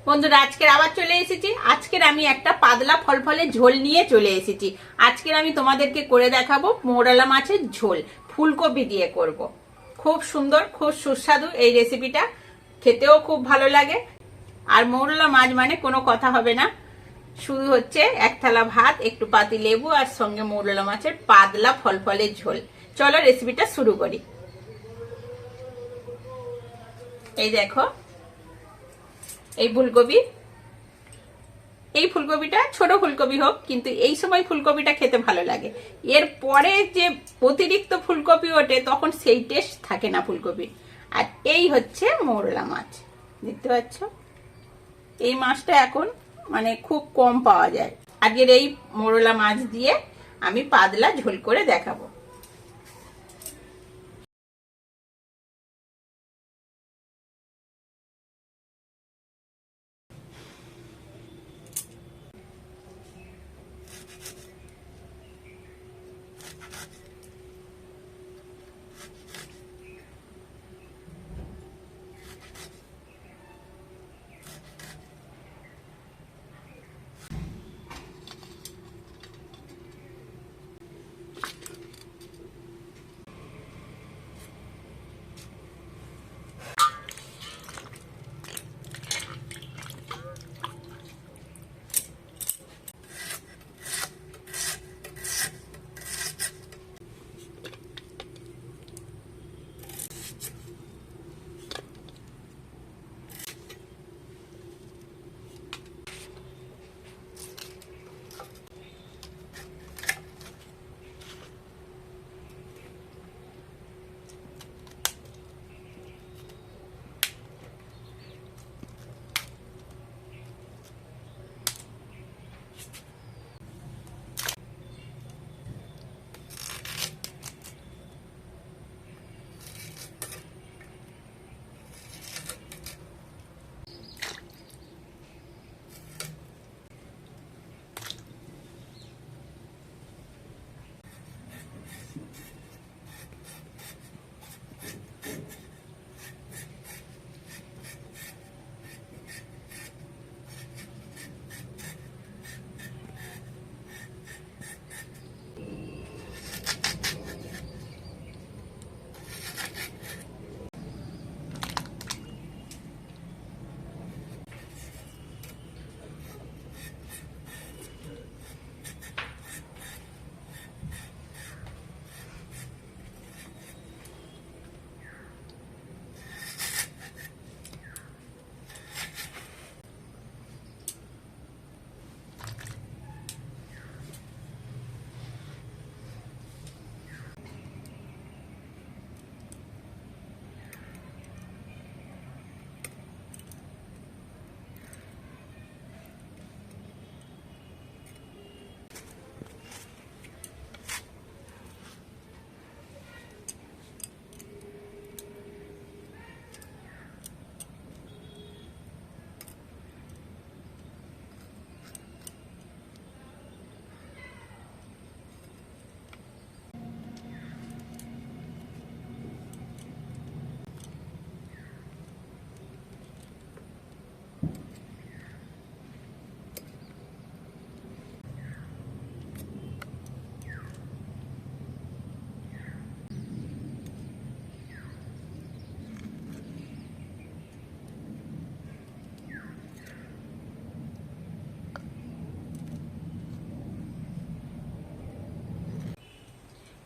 বন্ধুরা, আজকের আবার চলে এসেছি। আজকের আমি একটা পাতলা ফলফলের ঝোল নিয়ে চলে এসেছি। আজকের আমি তোমাদেরকে করে দেখাবো মৌরলা মাছের ঝোল, ফুলকপি দিয়ে করব। খুব সুন্দর, খুব সুস্বাদু এই রেসিপিটা, খেতেও খুব ভালো লাগে। আর মৌরলা মাছ মানে কোনো কথা হবে না, শুধু হচ্ছে এক থালা ভাত, একটু পাতি লেবু আর সঙ্গে মৌরলা মাছের পাতলা ফলফলের ঝোল। চলো রেসিপিটা শুরু করি। এই দেখো, এই ফুলকপিটা ছোট ফুলকপি হোক, কিন্তু এই সময় ফুলকপিটা খেতে ভালো লাগে। এর পরে যে অতিরিক্ত ফুলকপি ওঠে তখন সেই টেস্ট থাকে না ফুলকপি। আর এই হচ্ছে মৌরলা মাছ, দেখতে পাচ্ছ। এই মাছটা এখন মানে খুব কম পাওয়া যায়। আজকের এই মৌরলা মাছ দিয়ে আমি পাতলা ঝোল করে দেখাবো।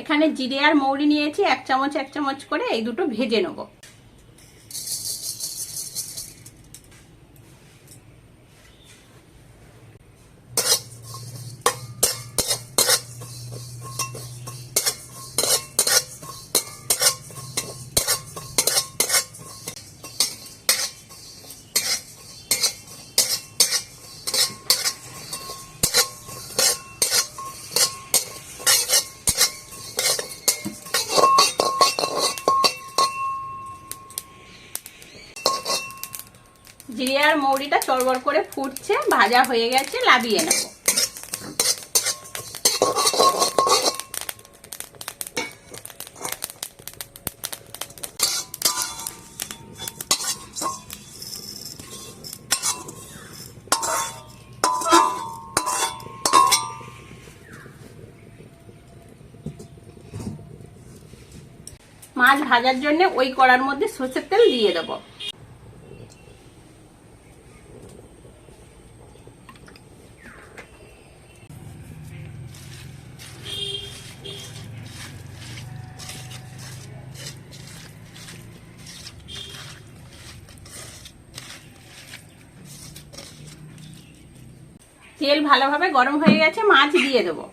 এখানে জিরে আর মৌরি নিয়েছি, এক চামচ করে, এই দুটো ভেজে নেব। জিরে আর মৌরিটা চড়বড় করে ফুটছে, ভাজা হয়ে গেছে, নামিয়ে নেব। মাছ ভাজার জন্য ওই কড়ার মধ্যে সরষের তেল দিয়ে দেবো। তেল ভালোভাবে গরম হয়ে গেছে, মাছ দিয়ে দেবো।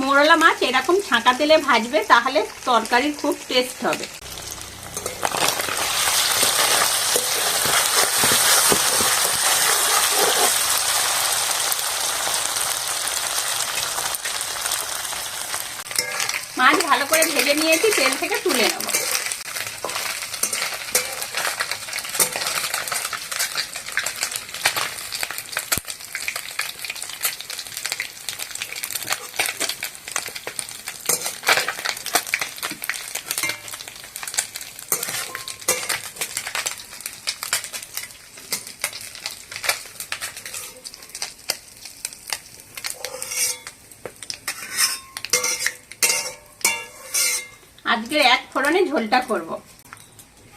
মোরলা মাছ এরকম ছাঁকা তেলে ভাজবে, তাহলে তরকারির খুব টেস্ট হবে। মাছ ভালো করে ভেজে নিয়েছি, তেল থেকে তুলে নেব। আজকে এক ফোড়নে ঝোলটা করব।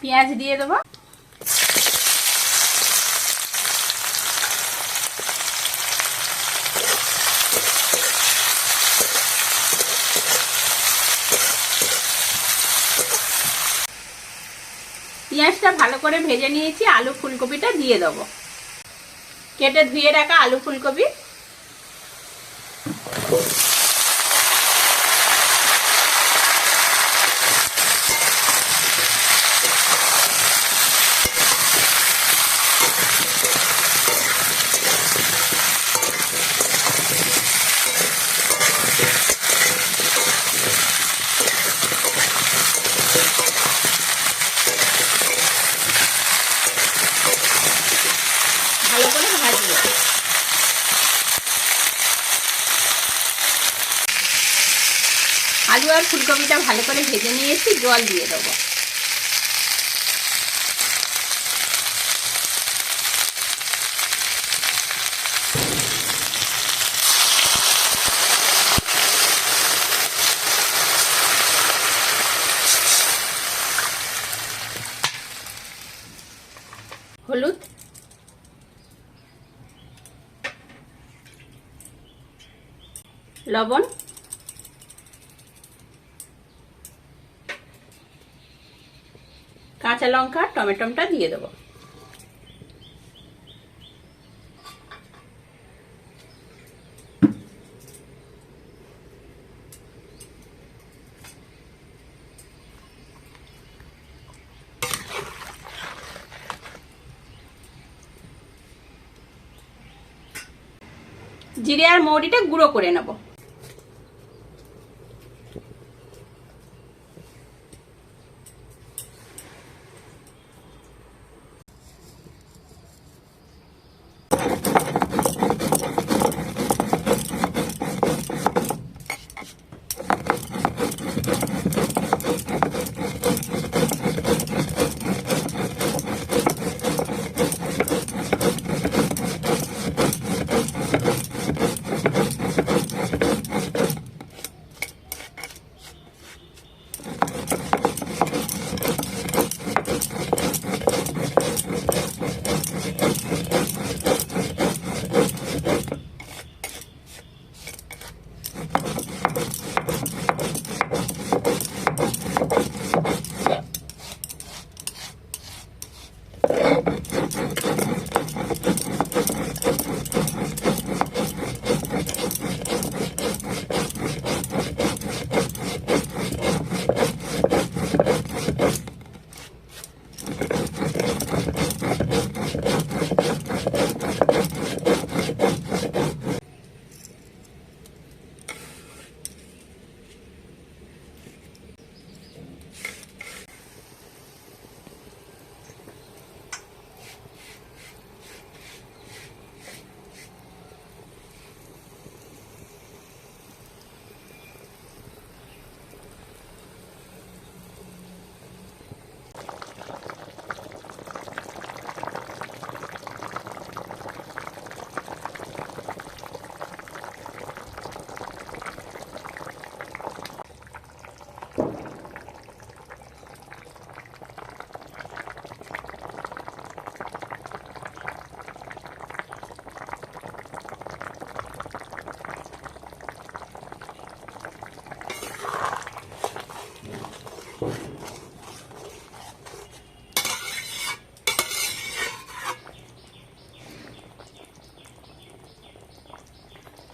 পেঁয়াজ দিয়ে দেবো, পেঁয়াজটা ভালো করে ভেজে নিয়েছি, আলু ফুলকপিটা দিয়ে দেবো। কেটে ধুয়ে রাখা আলু ফুলকপি, ভালো করে ভাজবো। আলু আর ফুলকপিটা ভালো করে ভেজে নিয়েছি, জল দিয়ে দেবো। হলুদ, লবণ, কাঁচা লঙ্কা, টমেটোটা দিয়ে দেবো। জিরে আর মৌরিটা গুঁড়ো করে নেব।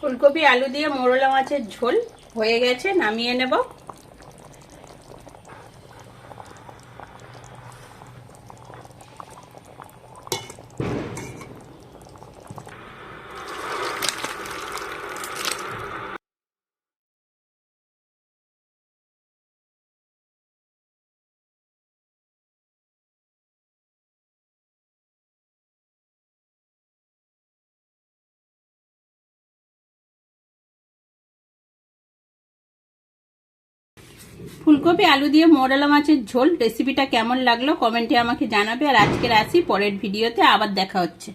ফুলকপি আলু দিয়ে মোরলা মাছের ঝোল হয়ে গেছে, নামিয়ে নেব। ফুলকপি আলু দিয়ে মোরলা মাছের ঝোল রেসিপিটা কেমন লাগলো কমেন্টে আমাকে জানাবে। আর আজকের আসি, পরের ভিডিওতে আবার দেখা হচ্ছে।